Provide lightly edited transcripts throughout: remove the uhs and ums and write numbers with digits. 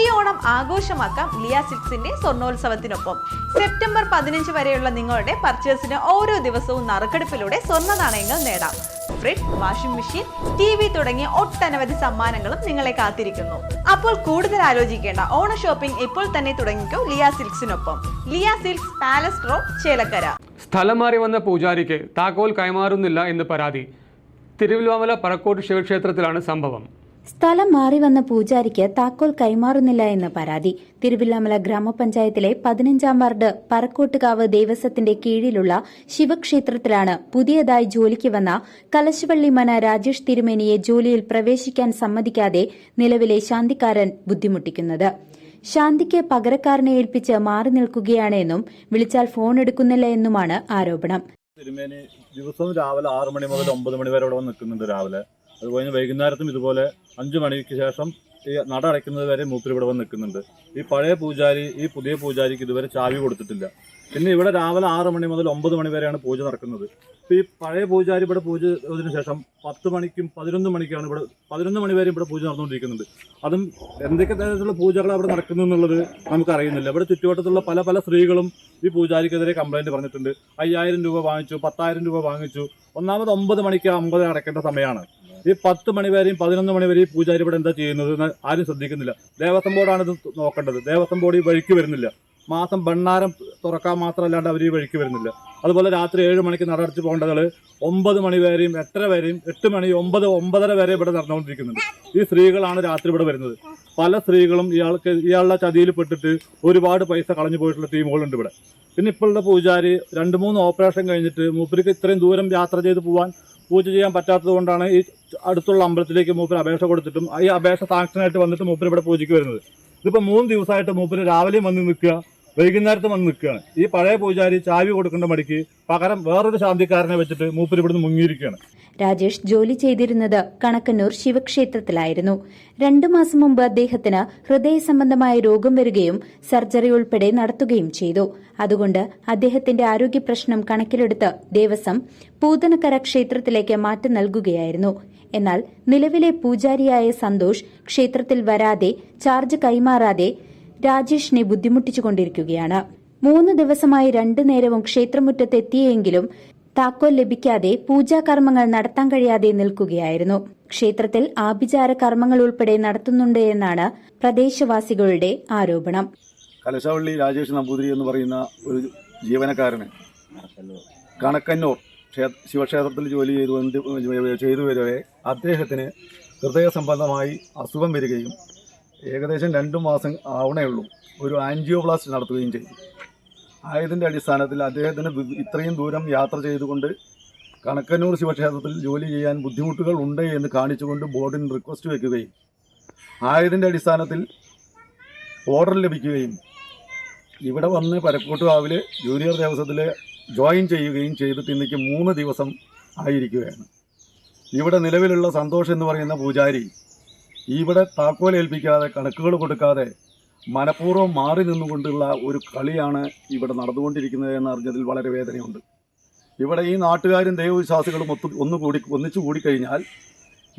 ഈ ഓണം ആഘോഷമാക്കാം ലിയ സിൽക്സിന്റെ സ്വർണ്ണോത്സവത്തിനൊപ്പം. സെപ്റ്റംബർ 15 വരെയുള്ള നിങ്ങളുടെ പർച്ചേസിന് ഓരോ ദിവസവും നറുക്കെടുപ്പിലൂടെ സ്വർണ്ണ നാണയങ്ങൾ നേടാം. ഫ്രിഡ്ജ്, വാഷിംഗ് മെഷീൻ, TV തുടങ്ങിയ ഒട്ടനവധി സമ്മാനങ്ങളും നിങ്ങളെ കാത്തിരിക്കുന്നു. അപ്പോൾ കൂടുതൽ ആലോചിക്കേണ്ട, ഓണ ഷോപ്പിംഗ് ഇപ്പോൾ തന്നെ തുടങ്ങിക്കോ ലിയ സിൽക്സിനൊപ്പം. Liya silks, palace road, Chelakkara. സ്ഥലം മാറി വന്ന പൂജാരിക്ക് താക്കോൽ കൈമാറുന്നില്ല എന്ന് പരാതി. തിരുവല്ലാമല പറക്കോട്ട് ശിവക്ഷേത്രത്തിലാണ് സംഭവം. സ്ഥലം മാറി വന്ന പൂജാരിക്ക് താക്കോൽ കൈമാറുന്നില്ല എന്ന് പരാതി. തിരുവല്ലാമല ഗ്രാമപഞ്ചായത്തിലെ 15-ാം വാർഡ് പറക്കോട്ടുകാവ് ദേവസ്വത്തിന്റെ കീഴിലുള്ള ശിവക്ഷേത്രത്തിലാണ് പുതിയതായി ജോലിക്ക് വന്ന കലശവള്ളി മന രാജേഷ് തിരുമേനിയെ ജോലിയിൽ പ്രവേശിക്കാൻ സമ്മതിക്കാതെ നിലവിലെ ശാന്തിക്കാരൻ ബുദ്ധിമുട്ടിക്കുന്നത്. ശാന്തിക്ക് പകരക്കാരനെ ഏൽപ്പിച്ച് മാറി നിൽക്കുകയാണ് എന്നും വിളിച്ചാൽ ഫോൺ എടുക്കുന്നില്ല എന്നുമാണ് ആരോപണം. തിരുമേനി ദിവസവും രാവിലെ 6 മണി മുതൽ 9 മണി വരെ ഇവിടെ വന്ന് നിൽക്കുന്നുണ്ട്. രാവിലെ അതുപോലെ വൈകുന്നേരത്തും ഇതുപോലെ 5 മണിക്ക് ശേഷം ഈ നട അടയ്ക്കുന്നത് വരെ മൂപ്പര് ഇവിടെ വന്ന് നിൽക്കുന്നുണ്ട്. ഈ പഴയ പൂജാരി ഈ പുതിയ പൂജാരിക്ക് ഇതുവരെ ചാവി കൊടുത്തിട്ടില്ല. പിന്നെ ഇവിടെ രാവിലെ 6 മണി മുതൽ 9 മണി വരെയാണ് പൂജ നടക്കുന്നത്. ഈ പഴയ പൂജാരി ഇവിടെ പൂജ ചെയ്തതിനു ശേഷം 10 മണിക്കും 11 മണിക്കാണ് ഇവിടെ 11 മണി വരെ ഇവിടെ പൂജ നടന്നുകൊണ്ടിരിക്കുന്നുണ്ട്. അതും എന്തൊക്കെ തരത്തിലുള്ള പൂജകൾ അവിടെ നടക്കുന്നു എന്നുള്ളത് നമുക്കറിയുന്നില്ല. ഇവിടെ ചുറ്റുവട്ടത്തുള്ള പല സ്ത്രീകളും ഈ പൂജാരിക്കെതിരെ കംപ്ലൈന്റ് പറഞ്ഞിട്ടുണ്ട്. 5000 രൂപ വാങ്ങിച്ചു, 10,000 രൂപ വാങ്ങിച്ചു. ഒന്നാമത് 9 മണിക്ക് 50 അടയ്ക്കേണ്ട സമയമാണ്. ഈ 10 മണി വരെയും 11 മണി വരെയും പൂജാരി ഇവിടെ എന്താ ചെയ്യുന്നത് എന്ന് ആരും ശ്രദ്ധിക്കുന്നില്ല. ദേവസ്വം ബോർഡാണ് ഇത് നോക്കേണ്ടത്. ദേവസ്വം ബോർഡ് ഈ വഴിക്ക് വരുന്നില്ല. മാസം ഭണ്ണാരം തുറക്കാൻ മാത്രമല്ലാണ്ട് അവർ ഈ വഴിക്ക് വരുന്നില്ല. അതുപോലെ രാത്രി 7 മണിക്ക് നടടച്ച് പോകേണ്ടത് 9 മണി വരെയും 8:30 വരെയും 8 മണി 9:30 വരെ ഇവിടെ നടന്നുകൊണ്ടിരിക്കുന്നുണ്ട്. ഈ സ്ത്രീകളാണ് രാത്രി ഇവിടെ വരുന്നത്. പല സ്ത്രീകളും ഇയാളുടെ ചതിയിൽ പെട്ടിട്ട് ഒരുപാട് പൈസ കളഞ്ഞു പോയിട്ടുള്ള ടീമുകളുണ്ട് ഇവിടെ. പിന്നെ ഇപ്പോഴുള്ള പൂജാരി 2-3 ഓപ്പറേഷൻ കഴിഞ്ഞിട്ട് മൂപ്പർക്ക് ഇത്രയും ദൂരം യാത്ര ചെയ്ത് പോകാൻ പൂജ ചെയ്യാൻ പറ്റാത്തത് കൊണ്ടാണ് ഈ അടുത്തുള്ള അമ്പലത്തിലേക്ക് മൂപ്പര് അപേക്ഷ കൊടുത്തിട്ടും ഈ അപേക്ഷ സാങ്ഷനായിട്ട് വന്നിട്ട് മൂപ്പര് ഇവിടെ പൂജയ്ക്ക് വരുന്നത്. ഇതിപ്പോൾ 3 ദിവസമായിട്ട് മൂപ്പര് രാവിലെയും വന്ന് നിൽക്കുക, വൈകുന്നേരത്തും വന്ന് നിൽക്കുകയാണ്. ഈ പഴയ പൂജാരി ചാവി കൊടുക്കേണ്ട മടിക്ക് പകരം വേറൊരു ശാന്തിക്കാരനെ വെച്ചിട്ട് മൂപ്പര് ഇവിടുന്ന് മുങ്ങിയിരിക്കുകയാണ്. രാജേഷ് ജോലി ചെയ്തിരുന്നത് കണക്കന്നൂർ ശിവക്ഷേത്രത്തിലായിരുന്നു. 2 മാസം മുമ്പ് അദ്ദേഹത്തിന് ഹൃദയ സംബന്ധമായ രോഗം വരികയും സർജറി ഉൾപ്പെടെ നടത്തുകയും ചെയ്തു. അതുകൊണ്ട് അദ്ദേഹത്തിന്റെ ആരോഗ്യ പ്രശ്നം കണക്കിലെടുത്ത് ദേവസ്വം പൂതനക്കര ക്ഷേത്രത്തിലേക്ക് മാറ്റം നൽകുകയായിരുന്നു. എന്നാൽ നിലവിലെ പൂജാരിയായ സന്തോഷ് ക്ഷേത്രത്തിൽ വരാതെ ചാർജ് കൈമാറാതെ രാജേഷിനെ ബുദ്ധിമുട്ടിച്ചുകൊണ്ടിരിക്കുകയാണ്. 3 ദിവസമായി 2 നേരവും ക്ഷേത്രമുറ്റത്തെത്തിയെങ്കിലും താക്കോൽ ലഭിക്കാതെ പൂജാകർമ്മങ്ങൾ നടത്താൻ കഴിയാതെ നിൽക്കുകയായിരുന്നു. ക്ഷേത്രത്തിൽ ആഭിചാര കർമ്മങ്ങൾ ഉൾപ്പെടെ നടത്തുന്നുണ്ട് എന്നാണ് പ്രദേശവാസികളുടെ ആരോപണം. കലശവള്ളി രാജേഷ് നമ്പൂതിരി എന്ന് പറയുന്ന ഒരു ജീവനക്കാരന് കണക്കന്നൂർ ശിവക്ഷേത്രത്തിൽ ജോലി ചെയ്തു വരവേ അദ്ദേഹത്തിന് ഹൃദയ സംബന്ധമായി അസുഖം വരികയും ഏകദേശം 2 മാസം ആവണേ ഉള്ളൂ ഒരു ആൻജിയോപ്ലാസ്റ്റി നടത്തുകയും ചെയ്തു. ആയതിൻ്റെ അടിസ്ഥാനത്തിൽ അദ്ദേഹത്തിന് ഇത്രയും ദൂരം യാത്ര ചെയ്തുകൊണ്ട് കണക്കന്നൂർ ശിവക്ഷേത്രത്തിൽ ജോലി ചെയ്യാൻ ബുദ്ധിമുട്ടുകൾ ഉണ്ട് എന്ന് കാണിച്ചുകൊണ്ട് ബോർഡിന് റിക്വസ്റ്റ് വയ്ക്കുകയും ആയതിൻ്റെ അടിസ്ഥാനത്തിൽ ഓർഡർ ലഭിക്കുകയും ഇവിടെ വന്ന് പരക്കോട്ടുകാവിൽ ജൂനിയർ ദേവസ്വത്തിൽ ജോയിൻ ചെയ്യുകയും ചെയ്തിട്ട് ഇന്നേക്ക് 3 ദിവസം ആയിരിക്കുകയാണ്. ഇവിടെ നിലവിലുള്ള സന്തോഷ് എന്ന് പറയുന്ന പൂജാരി ഇവിടെ താക്കോൽ ഏൽപ്പിക്കാതെ കണക്കുകൾ കൊടുക്കാതെ മനഃപൂർവ്വം മാറി നിന്നുകൊണ്ടുള്ള ഒരു കളിയാണ് ഇവിടെ നടന്നുകൊണ്ടിരിക്കുന്നത് എന്നറിഞ്ഞതിൽ വളരെ വേദനയുണ്ട്. ഇവിടെ ഈ നാട്ടുകാരും ദൈവവിശ്വാസികളും ഒന്നിച്ചു കൂടിക്കഴിഞ്ഞാൽ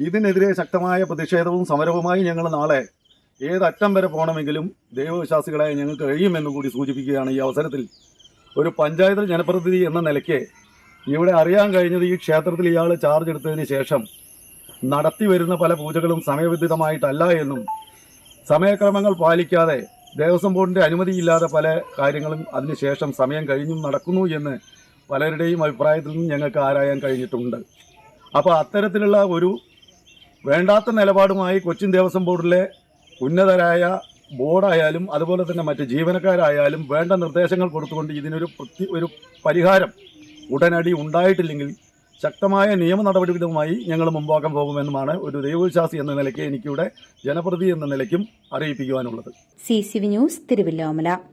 ഇതിനെതിരെ ശക്തമായ പ്രതിഷേധവും സമരവുമായി ഞങ്ങൾ നാളെ ഏതറ്റം വരെ പോകണമെങ്കിലും ദൈവവിശ്വാസികളായ ഞങ്ങൾക്ക് കഴിയുമെന്നും കൂടി സൂചിപ്പിക്കുകയാണ്. ഈ അവസരത്തിൽ ഒരു പഞ്ചായത്ത് ജനപ്രതിനിധി എന്ന നിലയ്ക്ക് ഇവിടെ അറിയാൻ കഴിഞ്ഞത് ഈ ക്ഷേത്രത്തിൽ ഇയാൾ ചാർജ് എടുത്തതിന് ശേഷം നടത്തി വരുന്ന പല പൂജകളും സമയബന്ധിതമായിട്ടല്ല എന്നും സമയക്രമങ്ങൾ പാലിക്കാതെ ദേവസ്വം ബോർഡിൻ്റെ അനുമതിയില്ലാതെ പല കാര്യങ്ങളും അതിനുശേഷം സമയം കഴിഞ്ഞും നടക്കുന്നു എന്ന് പലരുടെയും അഭിപ്രായത്തിൽ നിന്നും ഞങ്ങൾക്ക് ആരായാൻ കഴിഞ്ഞിട്ടുണ്ട്. അപ്പോൾ അത്തരത്തിലുള്ള ഒരു വേണ്ടാത്ത നിലപാടുമായി കൊച്ചിൻ ദേവസ്വം ബോർഡിലെ ഉന്നതരായ ബോർഡായാലും അതുപോലെ തന്നെ മറ്റ് ജീവനക്കാരായാലും വേണ്ട നിർദ്ദേശങ്ങൾ കൊടുത്തുകൊണ്ട് ഇതിനൊരു ഒരു പരിഹാരം ഉടനടി ഉണ്ടായിട്ടില്ലെങ്കിൽ ശക്തമായ നിയമ നടപടികളുമായി ഞങ്ങൾ മുമ്പാക്കാൻ പോകുമെന്നുമാണ് ഒരു ദൈവവിശ്വാസി എന്ന നിലയ്ക്ക് എനിക്കിവിടെ ജനപ്രതിനിധി എന്ന നിലയ്ക്കും അറിയിപ്പിക്കുവാനുള്ളത്. CCV news, Thiruvallamala.